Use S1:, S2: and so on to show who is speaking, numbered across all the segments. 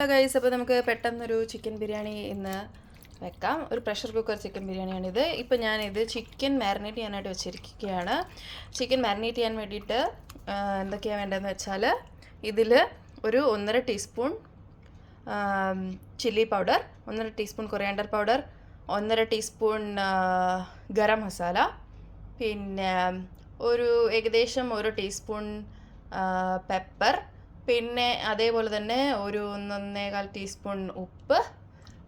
S1: Hello guys, അപ്പോൾ നമുക്ക് പെട്ടെന്നൊരു ചിക്കൻ ബിരിയാണി ഇന്ന് വെക്കാം. ഒരു പ്രഷർ കുക്കർ ചിക്കൻ ബിരിയാണിയാണിത്. ഇപ്പോൾ ഞാനിത് ചിക്കൻ മാരിനേറ്റ് ചെയ്യാനായിട്ട് വെച്ചിരിക്കുകയാണ്. ചിക്കൻ മാരിനേറ്റ് ചെയ്യാൻ വേണ്ടിയിട്ട് എന്തൊക്കെയാണ് വേണ്ടതെന്ന് വെച്ചാൽ ഇതിൽ ഒരു 1.5 teaspoon chilli powder, 1.5 teaspoon coriander powder, 1.5 teaspoon garam masala, പിന്നെ ഒരു ഏകദേശം 1 ടീസ്പൂൺ പെപ്പർ, പിന്നെ അതേപോലെ തന്നെ ഒരു 1.25 ടീസ്പൂൺ ഉപ്പ്,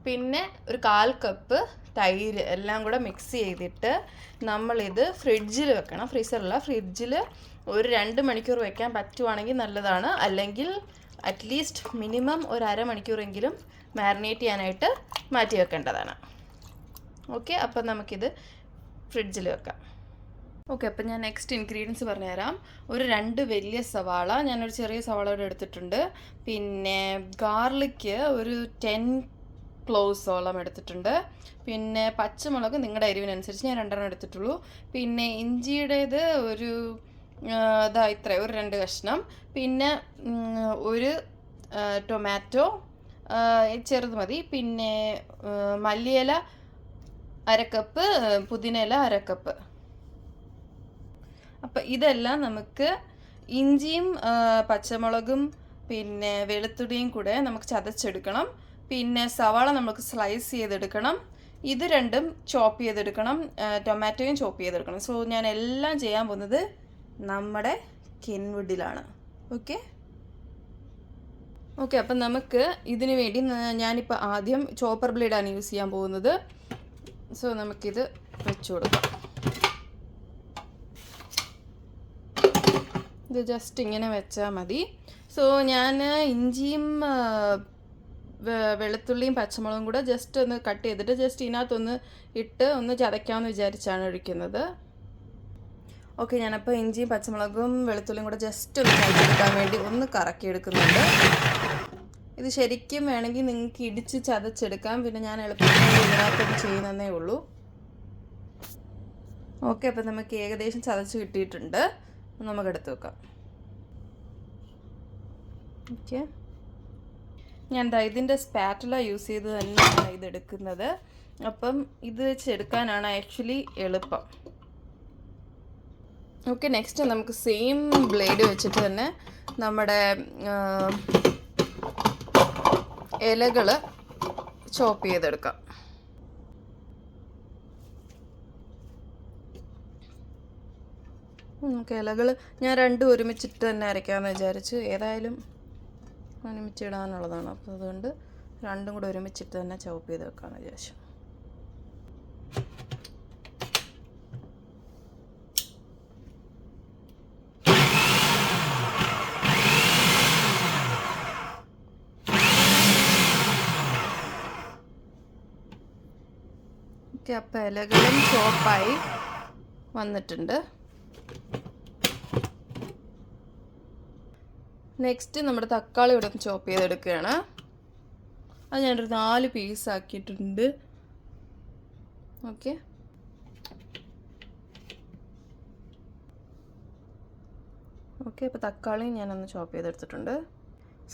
S1: പിന്നെ ഒരു 1/4 കപ്പ് തൈര് എല്ലാം കൂടെ മിക്സ് ചെയ്തിട്ട് നമ്മളിത് ഫ്രിഡ്ജിൽ വെക്കണം. ഫ്രീസറല്ല, ഫ്രിഡ്ജിൽ ഒരു 2 മണിക്കൂർ വെക്കാൻ പറ്റുവാണെങ്കിൽ നല്ലതാണ്. അല്ലെങ്കിൽ അറ്റ്ലീസ്റ്റ് മിനിമം ഒരു അരമണിക്കൂറെങ്കിലും മാരിനേറ്റ് ചെയ്യാനായിട്ട് മാറ്റി വെക്കേണ്ടതാണ്. ഓക്കെ, അപ്പം നമുക്കിത് ഫ്രിഡ്ജിൽ വെക്കാം. ഓക്കെ, അപ്പം ഞാൻ നെക്സ്റ്റ് ഇൻഗ്രീഡിയൻസ് പറഞ്ഞുതരാം. ഒരു 2 വലിയ സവാള, ഞാനൊരു ചെറിയ സവാളയോടെ എടുത്തിട്ടുണ്ട്. പിന്നെ ഗാർലിക്ക് ഒരു 10 ക്ലോവ്സോളം എടുത്തിട്ടുണ്ട്. പിന്നെ പച്ചമുളക് നിങ്ങളുടെ എരിവിനനുസരിച്ച് ഞാൻ 2 എടുത്തിട്ടുള്ളൂ. പിന്നെ ഇഞ്ചിയുടേത് ഒരു ഇത്ര ഒരു 2 കഷ്ണം. പിന്നെ ഒരു ടൊമാറ്റോ ചെറുത് മതി. പിന്നെ മല്ലിയില 1/2 കപ്പ്, പുതിനയില 1/2 കപ്പ്. അപ്പം ഇതെല്ലാം നമുക്ക് ഇഞ്ചിയും പച്ചമുളകും പിന്നെ വെളുത്തുള്ളിയും കൂടെ നമുക്ക് ചതച്ചെടുക്കണം. പിന്നെ സവാള നമുക്ക് സ്ലൈസ് ചെയ്തെടുക്കണം. ഇത് രണ്ടും ചോപ്പ് ചെയ്തെടുക്കണം. ടൊമാറ്റോയും ചോപ്പ് ചെയ്തെടുക്കണം. സോ ഞാൻ എല്ലാം ചെയ്യാൻ പോകുന്നത് നമ്മുടെ കെൻവുഡിലാണ്. ഓക്കെ, അപ്പം നമുക്ക് ഇതിനു വേണ്ടി ഞാനിപ്പോൾ ആദ്യം ചോപ്പർ ബ്ലേഡാണ് യൂസ് ചെയ്യാൻ പോകുന്നത്. സോ നമുക്കിത് വെച്ചു കൊടുക്കാം. ഇത് ജസ്റ്റ് ഇങ്ങനെ വെച്ചാൽ മതി. സോ ഞാൻ ഇഞ്ചിയും വെളുത്തുള്ളിയും പച്ചമുളകും കൂടെ ജസ്റ്റ് ഒന്ന് കട്ട് ചെയ്തിട്ട് ജസ്റ്റ് ഇതിനകത്തൊന്ന് ഇട്ട് ഒന്ന് ചതയ്ക്കാമെന്ന് വിചാരിച്ചാണ് ഒഴിക്കുന്നത്. ഓക്കെ, ഞാനപ്പോൾ ഇഞ്ചിയും പച്ചമുളകും വെളുത്തുള്ളിയും കൂടെ ജസ്റ്റ് ഒന്ന് ചതച്ചെടുക്കാൻ വേണ്ടി ഒന്ന് കറക്കിയെടുക്കുന്നുണ്ട്. ഇത് ശരിക്കും വേണമെങ്കിൽ നിങ്ങൾക്ക് ഇടിച്ച് ചതച്ചെടുക്കാം. പിന്നെ ഞാൻ എളുപ്പത്തിൽ ഇതിനകത്തൊന്ന് ചെയ്യുന്നതേ ഉള്ളൂ. ഓക്കെ, അപ്പം നമുക്ക് ഏകദേശം ചതച്ച് കിട്ടിയിട്ടുണ്ട്. നമുക്ക് എടുത്ത് വെക്കാം. ഓക്കെ, ഞാൻ ഇതിൻ്റെ സ്പാറ്റുല യൂസ് ചെയ്ത് തന്നെയാണ് ഇതെടുക്കുന്നത്. അപ്പം ഇത് വെച്ചെടുക്കാനാണ് ആക്ച്വലി എളുപ്പം. ഓക്കെ, നെക്സ്റ്റ് നമുക്ക് സെയിം ബ്ലേഡ് വെച്ചിട്ട് തന്നെ നമ്മുടെ ഇലകൾ ചോപ്പ് ചെയ്തെടുക്കാം. നമുക്ക് ഇലകൾ ഞാൻ 2 ഒരുമിച്ചിട്ട് തന്നെ അരയ്ക്കാമെന്ന് വിചാരിച്ച്. ഏതായാലും ഒരുമിച്ചിടാനുള്ളതാണ്. അപ്പോൾ അതുകൊണ്ട് 2 കൂടെ ഒരുമിച്ചിട്ട് തന്നെ ചോപ്പ് ചെയ്ത് വെക്കാമെന്ന് വിചാരിച്ചു. ഓക്കെ, അപ്പോൾ ഇലകളും ചോപ്പായി വന്നിട്ടുണ്ട്. നെക്സ്റ്റ് നമ്മുടെ തക്കാളി ഇവിടെ ചോപ്പ് ചെയ്തെടുക്കുകയാണ്. അത് ഞാനൊരു 4 പീസ് ആക്കിയിട്ടുണ്ട്. ഓക്കെ, അപ്പോൾ തക്കാളി ഞാനൊന്ന് ചോപ്പ് ചെയ്തെടുത്തിട്ടുണ്ട്.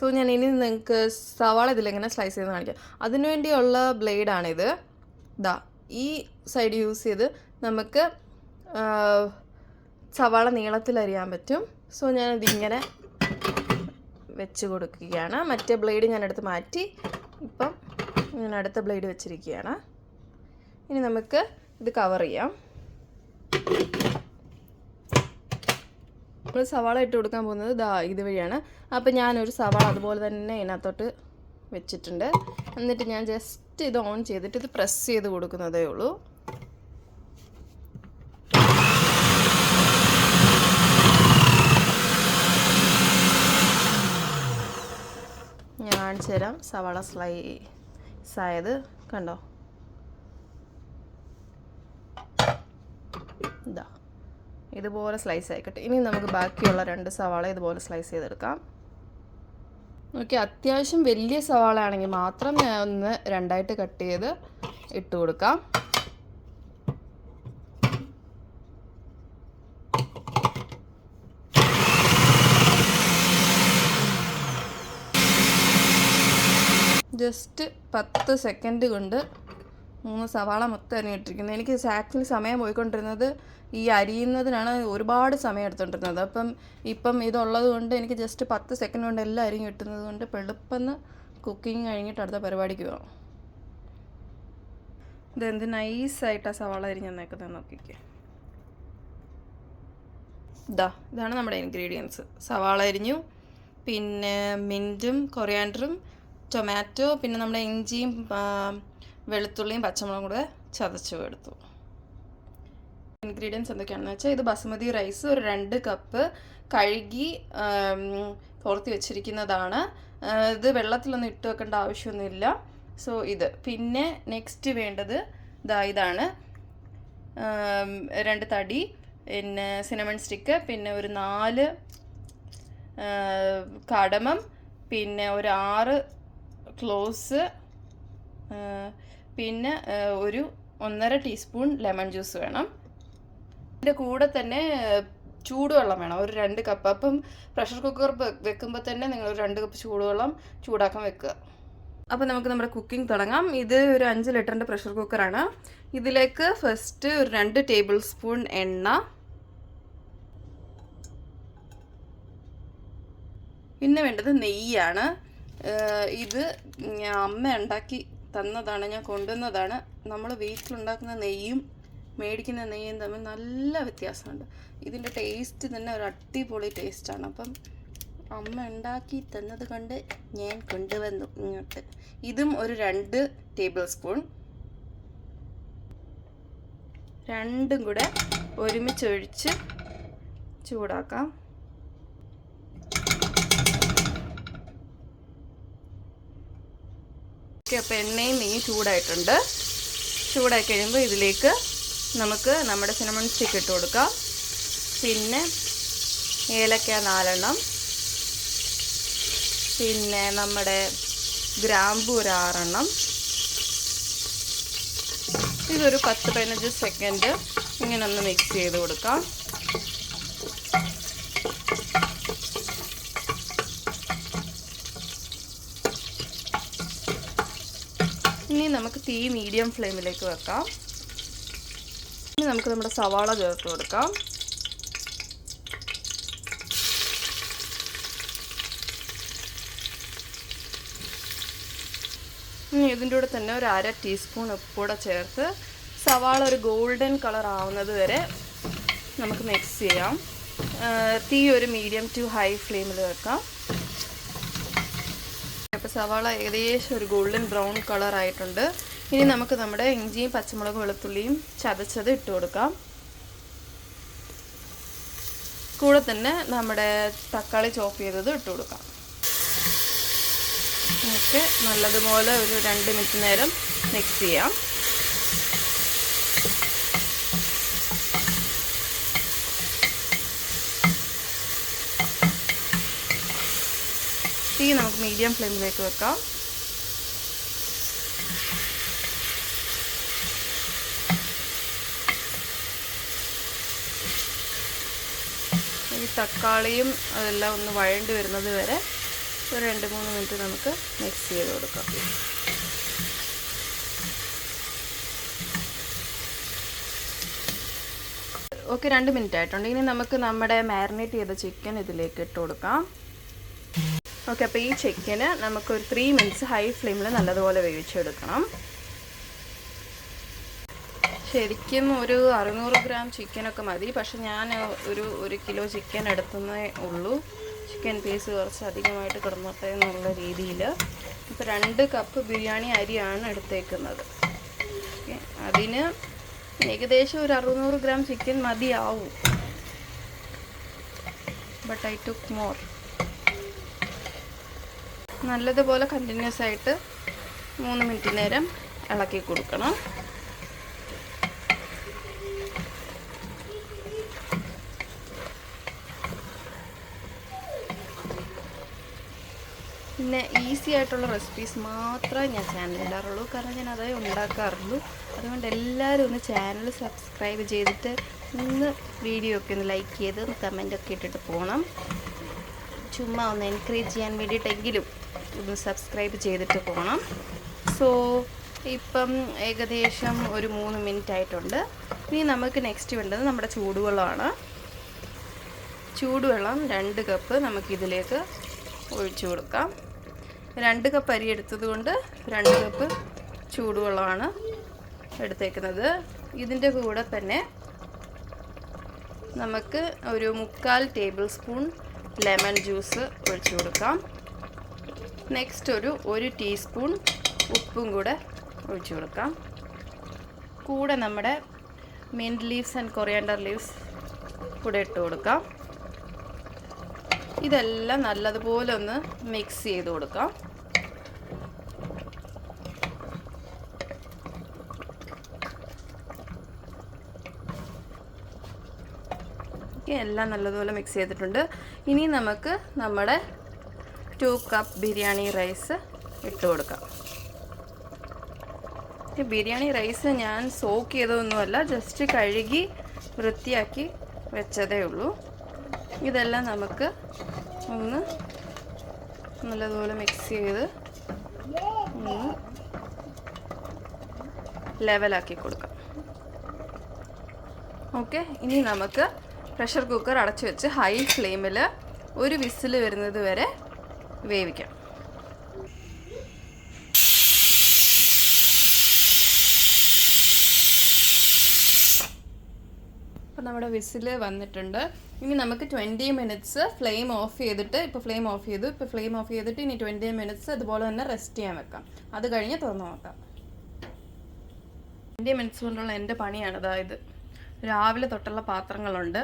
S1: സോ ഞാൻ ഇനി നിങ്ങൾക്ക് സവാള ഇതിലെങ്ങനെ സ്ലൈസ് ചെയ്ത് കാണിക്കാം. അതിനുവേണ്ടിയുള്ള ബ്ലേഡാണിത്. ഈ സൈഡ് യൂസ് ചെയ്ത് നമുക്ക് സവാള നീളത്തിലരിയാൻ പറ്റും. സോ ഞാനതിങ്ങനെ വെച്ച് കൊടുക്കുകയാണ്. മറ്റേ ബ്ലേഡ് ഞാൻ എടുത്ത് മാറ്റി ഇപ്പം ഞാൻ അടുത്ത ബ്ലേഡ് വെച്ചിരിക്കുകയാണ്. ഇനി നമുക്ക് ഇത് കവർ ചെയ്യാം. നമ്മൾ സവാള ഇട്ട് കൊടുക്കാൻ പോകുന്നത് ഇതുവഴിയാണ്. അപ്പം ഞാനൊരു സവാള അതുപോലെ തന്നെ ഇതിനകത്തോട്ട് വെച്ചിട്ടുണ്ട്. എന്നിട്ട് ഞാൻ ജസ്റ്റ് ഇത് ഓൺ ചെയ്തിട്ട് ഇത് പ്രസ് ചെയ്ത് കൊടുക്കുന്നതേ ഉള്ളൂ. ഞാൻ കാണിച്ചു തരാം. സവാള സ്ലൈസ് ആയത് കണ്ടോ? ഇതുപോലെ സ്ലൈസ് ആയിക്കട്ടെ. ഇനി നമുക്ക് ബാക്കിയുള്ള 2 സവാള ഇതുപോലെ സ്ലൈസ് ചെയ്തെടുക്കാം. ഓക്കെ, അത്യാവശ്യം വലിയ സവാള ആണെങ്കിൽ മാത്രം ഞാൻ ഒന്ന് 2ആയിട്ട് കട്ട് ചെയ്ത് ഇട്ട് കൊടുക്കാം. ജസ്റ്റ് 10 സെക്കൻഡ് കൊണ്ട് 3 സവാള മൊത്തം അരിഞ്ഞിട്ടിരിക്കുന്നത്. എനിക്ക് ആക്ച്വലി സമയം പോയിക്കൊണ്ടിരുന്നത് ഈ അരിയുന്നതിനാണ് ഒരുപാട് സമയം എടുത്തുകൊണ്ടിരുന്നത്. ഇപ്പം ഇതുള്ളത് കൊണ്ട് എനിക്ക് ജസ്റ്റ് 10 സെക്കൻഡ് കൊണ്ട് എല്ലാം അരിഞ്ഞ് കിട്ടുന്നത് കൊണ്ട് എളുപ്പം കുക്കിംഗ് കഴിഞ്ഞിട്ട് അടുത്ത പരിപാടിക്ക് പോകാം. ഇതെന്ത് നൈസായിട്ടാണ് സവാള അരിഞ്ഞ് തന്നേക്കുന്നത് നോക്കിക്കേ. ഇതാണ് നമ്മുടെ ഇൻഗ്രീഡിയൻസ്. സവാള അരിഞ്ഞു, പിന്നെ മിൻറ്റും കൊറിയാൻഡറും ടൊമാറ്റോ, പിന്നെ നമ്മുടെ ഇഞ്ചിയും വെളുത്തുള്ളിയും പച്ചമുളകും കൂടെ ചതച്ചു എടുത്തു. ഇൻഗ്രീഡിയൻസ് എന്തൊക്കെയാണെന്ന് വെച്ചാൽ, ഇത് ബസുമതി റൈസ് ഒരു 2 കപ്പ് കഴുകി തോർത്തി വെച്ചിരിക്കുന്നതാണ്. ഇത് വെള്ളത്തിലൊന്നും ഇട്ട് വെക്കേണ്ട ആവശ്യമൊന്നുമില്ല. സോ ഇത് പിന്നെ നെക്സ്റ്റ് വേണ്ടത് ഇതാണ് 2 തടി, പിന്നെ സിനമൺ സ്റ്റിക്ക്, പിന്നെ ഒരു 4 കടമം, പിന്നെ ഒരു 6 ക്ലോവ്സ്, പിന്നെ ഒരു 1.5 ടീസ്പൂൺ ലെമൺ ജ്യൂസ് വേണം. ഇതിൻ്റെ കൂടെ തന്നെ ചൂടുവെള്ളം വേണം, ഒരു 2 കപ്പ്. അപ്പം പ്രഷർ കുക്കർ വെക്കുമ്പോൾ തന്നെ നിങ്ങൾ ഒരു 2 കപ്പ് ചൂടുവെള്ളം ചൂടാക്കാൻ വെക്കുക. അപ്പോൾ നമുക്ക് നമ്മുടെ കുക്കിംഗ് തുടങ്ങാം. ഇത് ഒരു 5 ലിറ്ററിൻ്റെ പ്രഷർ കുക്കറാണ്. ഇതിലേക്ക് ഫസ്റ്റ് ഒരു 2 ടേബിൾ സ്പൂൺ എണ്ണ, പിന്നെ വേണ്ടത് നെയ്യാണ്. ഇത് അമ്മ ഉണ്ടാക്കി തന്നതാണ്, ഞാൻ കൊണ്ടുവന്നതാണ്. നമ്മൾ വീട്ടിലുണ്ടാക്കുന്ന നെയ്യും മേടിക്കുന്ന നെയ്യും തമ്മിൽ നല്ല വ്യത്യാസമുണ്ട്. ഇതിൻ്റെ ടേസ്റ്റ് തന്നെ ഒരു അടിപൊളി ടേസ്റ്റാണ്. അപ്പം അമ്മ ഉണ്ടാക്കി തന്നത് കൊണ്ട് ഞാൻ കൊണ്ടുവന്നു ഇങ്ങോട്ട്. ഇതും ഒരു 2 ടേബിൾ സ്പൂൺ. രണ്ടും കൂടെ ഒരുമിച്ചൊഴിച്ച് ചൂടാക്കാം. ഓക്കെ, അപ്പോൾ എണ്ണയും നെയ്യും ചൂടായിട്ടുണ്ട്. ചൂടായി കഴിയുമ്പോൾ ഇതിലേക്ക് നമുക്ക് നമ്മുടെ സിനമൺ സ്റ്റിക്ക് ഇട്ട് കൊടുക്കാം. പിന്നെ ഏലക്ക 4 എണ്ണം, പിന്നെ നമ്മുടെ ഗ്രാമ്പു ഒരു 6 എണ്ണം. ഇതൊരു 10-15 സെക്കൻഡ് ഇങ്ങനെ ഒന്ന് മിക്സ് ചെയ്ത് കൊടുക്കാം. ഇനി നമുക്ക് തീ മീഡിയം ഫ്ലെയിമിലേക്ക് വെക്കാം. ഇനി നമുക്ക് നമ്മുടെ സവാള ചേർത്ത് കൊടുക്കാം. ഇനി ഇതിൻ്റെ കൂടെ തന്നെ ഒരു 1/2 ടീസ്പൂൺ ഉപ്പൂടെ ചേർത്ത് സവാള ഒരു ഗോൾഡൻ കളർ ആവുന്നത് വരെ നമുക്ക് മിക്സ് ചെയ്യാം. തീ ഒരു മീഡിയം ടു ഹൈ ഫ്ലെയിമിൽ വെക്കാം. അപ്പോൾ സവാള ഏകദേശം ഒരു ഗോൾഡൻ ബ്രൗൺ കളർ ആയിട്ടുണ്ട്. ഇനി നമുക്ക് നമ്മുടെ ഇഞ്ചിയും പച്ചമുളകും വെളുത്തുള്ളിയും ചതച്ചത് ഇട്ട് കൊടുക്കാം. കൂടെ തന്നെ നമ്മുടെ തക്കാളി ചോപ്പ് ചെയ്തത് ഇട്ട് കൊടുക്കാം. നമുക്ക് നല്ലതുപോലെ ഒരു 2 മിനിറ്റ് നേരം മിക്സ് ചെയ്യാം. തീ നമുക്ക് മീഡിയം ഫ്ലെയിമിലേക്ക് വെക്കാം. ഈ തക്കാളിയും അതെല്ലാം ഒന്ന് വഴണ്ടി വരുന്നത് വരെ ഒരു 2-3 മിനിറ്റ് നമുക്ക് മിക്സ് ചെയ്ത് കൊടുക്കാം. ഓക്കെ, 2 മിനിറ്റ് ആയിട്ടുണ്ട്. ഇനി നമുക്ക് നമ്മുടെ മാരിനേറ്റ് ചെയ്ത ചിക്കൻ ഇതിലേക്ക് ഇട്ട് കൊടുക്കാം. ഓക്കെ, അപ്പോൾ ഈ ചിക്കന് നമുക്കൊരു 3 മിനിറ്റ്സ് ഹൈ ഫ്ലെയിമിൽ നല്ലതുപോലെ വേവിച്ചെടുക്കണം. ശരിക്കും ഒരു 600 ഗ്രാം ചിക്കനൊക്കെ മതി. പക്ഷെ ഞാൻ ഒരു 1 കിലോ ചിക്കൻ എടുത്തതേ ഉള്ളൂ. ചിക്കൻ പീസ് കുറച്ച് അധികമായിട്ട് കിടന്നോട്ടെ എന്നുള്ള രീതിയിൽ. ഇപ്പോൾ 2 കപ്പ് ബിരിയാണി അരിയാണ് എടുത്തേക്കുന്നത്. ഓക്കെ, അതിന് ഏകദേശം ഒരു 600 ഗ്രാം ചിക്കൻ മതിയാവും. But I took more. നല്ലതുപോലെ കണ്ടിന്യൂസ് ആയിട്ട് 3 മിനിറ്റ് നേരം ഇളക്കി കൊടുക്കണം. പിന്നെ ഈസി ആയിട്ടുള്ള റെസിപ്പീസ് മാത്രമേ ഞാൻ ചാനലിൽ ഇടാറുള്ളൂ. കാരണം ഞാൻ അതേ ഉണ്ടാക്കാറുള്ളൂ. അതുകൊണ്ട് എല്ലാവരും ഒന്ന് ചാനൽ സബ്സ്ക്രൈബ് ചെയ്തിട്ട് ഒന്ന് വീഡിയോ ഒക്കെ ഒന്ന് ലൈക്ക് ചെയ്ത് കമൻറ്റൊക്കെ ഇട്ടിട്ട് പോകണം. ചുമ്മാ ഒന്ന് എൻകറേജ് ചെയ്യാൻ വേണ്ടിയിട്ടെങ്കിലും ഇത് സബ്സ്ക്രൈബ് ചെയ്തിട്ട് പോകണം. സോ ഇപ്പം ഏകദേശം ഒരു 3 മിനിറ്റ് ആയിട്ടുണ്ട്. ഇനി നമുക്ക് നെക്സ്റ്റ് വേണ്ടത് നമ്മുടെ ചൂടുവെള്ളമാണ്. ചൂടുവെള്ളം 2 കപ്പ് നമുക്കിതിലേക്ക് ഒഴിച്ചു കൊടുക്കാം. 2 കപ്പ് അരി എടുത്തത് കൊണ്ട് 2 കപ്പ് ചൂടുവെള്ളമാണ് എടുത്തേക്കുന്നത്. ഇതിൻ്റെ കൂടെ തന്നെ നമുക്ക് ഒരു 3/4 ടേബിൾ സ്പൂൺ ലെമൺ ജ്യൂസ് ഒഴിച്ചു കൊടുക്കാം. നെക്സ്റ്റ് ഒരു 1 ടീസ്പൂൺ ഉപ്പും കൂടെ ഒഴിച്ചു കൊടുക്കാം. കൂടെ നമ്മുടെ mint leaves and coriander leaves കൂടെ ഇട്ട് കൊടുക്കാം. ഇതെല്ലാം നല്ലതുപോലെ ഒന്ന് മിക്സ് ചെയ്ത് കൊടുക്കാം. എല്ലാം നല്ലതുപോലെ മിക്സ് ചെയ്തിട്ടുണ്ട്. ഇനി നമുക്ക് നമ്മുടെ 2 കപ്പ് ബിരിയാണി റൈസ് ഇട്ട് കൊടുക്കാം. ഈ ബിരിയാണി റൈസ് ഞാൻ സോക്ക് ചെയ്തതൊന്നുമല്ല, ജസ്റ്റ് കഴുകി വൃത്തിയാക്കി വെച്ചതേ ഉള്ളൂ. ഇതെല്ലാം നമുക്ക് ഒന്ന് നല്ലതുപോലെ മിക്സ് ചെയ്ത് ഒന്ന് ലെവലാക്കി കൊടുക്കാം. ഓക്കെ, ഇനി നമുക്ക് പ്രഷർ കുക്കർ അടച്ചു വെച്ച് ഹൈ ഫ്ലെയിമിൽ ഒരു വിസിൽ വരുന്നത് വരെ വേവിക്കാം. അപ്പോൾ നമ്മുടെ വിസിൽ വന്നിട്ടുണ്ട്. ഇനി നമുക്ക് 20 മിനിറ്റ്സ് ഫ്ലെയിം ഓഫ് ചെയ്തിട്ട്, ഇപ്പോൾ ഫ്ലെയിം ഓഫ് ചെയ്തിട്ട് ഇനി 20 മിനിറ്റ്സ് അതുപോലെ തന്നെ റെസ്റ്റ് ചെയ്യാൻ വെക്കാം. അത് കഴിഞ്ഞ് തുറന്ന് നോക്കാം. 20 മിനിറ്റ്സ് കൊണ്ടുള്ള എൻ്റെ പണിയാണ്. അതായത് രാവിലെ തൊട്ടുള്ള പാത്രങ്ങളുണ്ട്.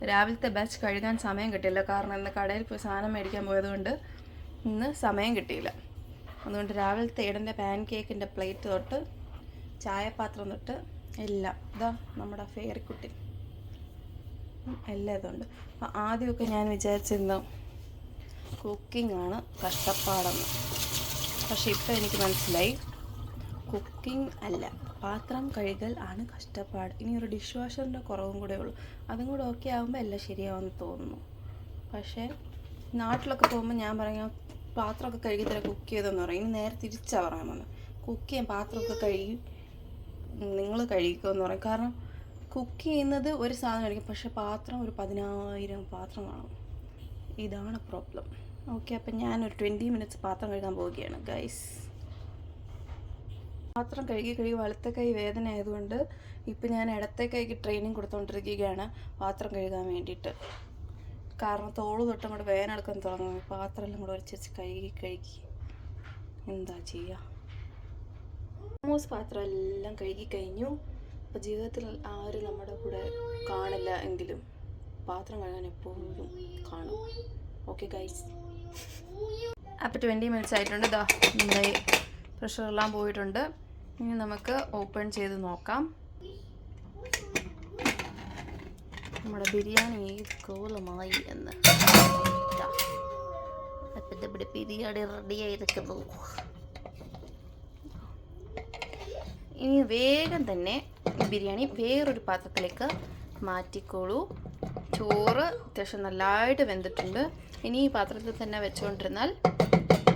S1: രാവിലത്തെ ബാച്ച് കഴുകാൻ സമയം കിട്ടിയില്ല, കാരണം ഇന്ന് കടയിൽ പോയി സാധനം മേടിക്കാൻ പോയതുകൊണ്ട് ഇന്ന് സമയം കിട്ടിയില്ല. അതുകൊണ്ട് രാവിലത്തെ ഏടൻ്റെ പാൻ കേക്കിൻ്റെ പ്ലേറ്റ് തൊട്ട് ചായപാത്രം തൊട്ട് എല്ലാം ഇതാ നമ്മുടെ ഫേറിക്കുട്ടി എല്ലാം ഇതുണ്ട്. അപ്പോൾ ആദ്യമൊക്കെ ഞാൻ വിചാരിച്ചിരുന്നു കുക്കിംഗ് ആണ് കഷ്ടപ്പാടെന്ന്. പക്ഷേ ഇപ്പോൾ എനിക്ക് മനസ്സിലായി കുക്കിംഗ് അല്ല, പാത്രം കഴുകൽ ആണ് കഷ്ടപ്പാട്. ഇനി ഒരു ഡിഷ് വാഷറിൻ്റെ കുറവും കൂടെ ഉള്ളൂ. അതും കൂടെ ഓക്കെ ആകുമ്പോൾ എല്ലാം ശരിയാവുമെന്ന് തോന്നുന്നു. പക്ഷേ നാട്ടിലൊക്കെ പോകുമ്പോൾ ഞാൻ പറയാം പാത്രമൊക്കെ കഴുകി തരാം, കുക്ക് ചെയ്തെന്ന് പറയും. ഇനി നേരെ തിരിച്ചാണ് പറയാൻ വന്നത്, കുക്ക് ചെയ്യാൻ പാത്രമൊക്കെ കഴുകി നിങ്ങൾ കഴുകിക്കുമെന്ന് പറയും. കാരണം കുക്ക് ചെയ്യുന്നത് ഒരു സാധനം കഴിക്കും, പക്ഷേ പാത്രം ഒരു 10,000 പാത്രം കാണും. ഇതാണ് പ്രോബ്ലം. ഓക്കെ, അപ്പം ഞാനൊരു 20 മിനിറ്റ്സ് പാത്രം കഴുകാൻ പോവുകയാണ് ഗൈസ്. പാത്രം കഴുകി വലത്തെ കൈ വേദന ആയതുകൊണ്ട് ഇപ്പം ഞാൻ ഇടത്തെ കൈക്ക് ട്രെയിനിങ് കൊടുത്തുകൊണ്ടിരിക്കുകയാണ് പാത്രം കഴുകാൻ വേണ്ടിയിട്ട്. കാരണം തോള് തൊട്ടും കൂടെ വേദന എടുക്കാൻ തുടങ്ങും. പാത്രം എല്ലാം കൂടെ ഒരിച്ച് കഴുകി എന്താ ചെയ്യുക. ഓൾമോസ്റ്റ് പാത്രം എല്ലാം കഴുകി കഴിഞ്ഞു. അപ്പോൾ ജീവിതത്തിൽ ആരും നമ്മുടെ കൂടെ കാണില്ല എങ്കിലും പാത്രം കഴുകാൻ എപ്പോഴും കാണും. ഓക്കെ ഗൈസ്, അപ്പോൾ 20 മിനിറ്റ്സ് ആയിട്ടുണ്ട്. ഇതാ നമ്മുടെ പ്രഷറെല്ലാം പോയിട്ടുണ്ട്. ഇനി നമുക്ക് ഓപ്പൺ ചെയ്ത് നോക്കാം. നമ്മുടെ ബിരിയാണി കോലമായി എന്ന്. അപ്പം ഇവിടെ ബിരിയാണി റെഡിയായിരിക്കുന്നു. ഇനി വേഗം തന്നെ ബിരിയാണി വേറൊരു പാത്രത്തിലേക്ക് മാറ്റിക്കോളൂ. ചോറ് അത്യാവശ്യം നല്ലതായിട്ട് വെന്തിട്ടുണ്ട്. ഇനി ഈ പാത്രത്തിൽ തന്നെ വെച്ചുകൊണ്ടിരുന്നാൽ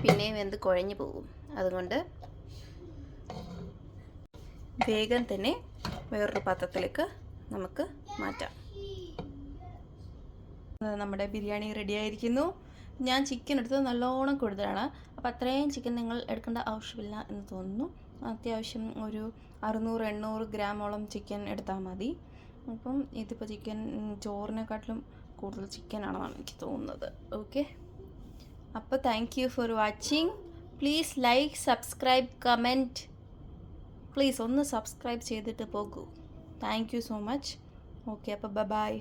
S1: പിന്നെ വെന്ത് കുഴഞ്ഞു പോകും. അതുകൊണ്ട് വേഗം തന്നെ വേറൊരു പാത്രത്തിലേക്ക് നമുക്ക് മാറ്റാം. നമ്മുടെ ബിരിയാണി റെഡി ആയിരിക്കുന്നു. ഞാൻ ചിക്കൻ എടുത്തത് നല്ലോണം കൂടുതലാണ്. അപ്പോൾ അത്രയും ചിക്കൻ നിങ്ങൾ എടുക്കേണ്ട ആവശ്യമില്ല എന്ന് തോന്നുന്നു. അത്യാവശ്യം ഒരു 600-800 ഗ്രാമോളം ചിക്കൻ എടുത്താൽ മതി. അപ്പം ഇതിപ്പോൾ ചിക്കൻ ചോറിനെക്കാട്ടിലും കൂടുതൽ ചിക്കനാണെന്നാണ് എനിക്ക് തോന്നുന്നത്. ഓക്കെ, അപ്പോൾ thank you for watching. Please like, subscribe, comment. Please ഒന്ന് സബ്സ്ക്രൈബ് ചെയ്തിട്ട് പോകൂ. Thank you so much. Okay, അപ്പോൾ ബൈ.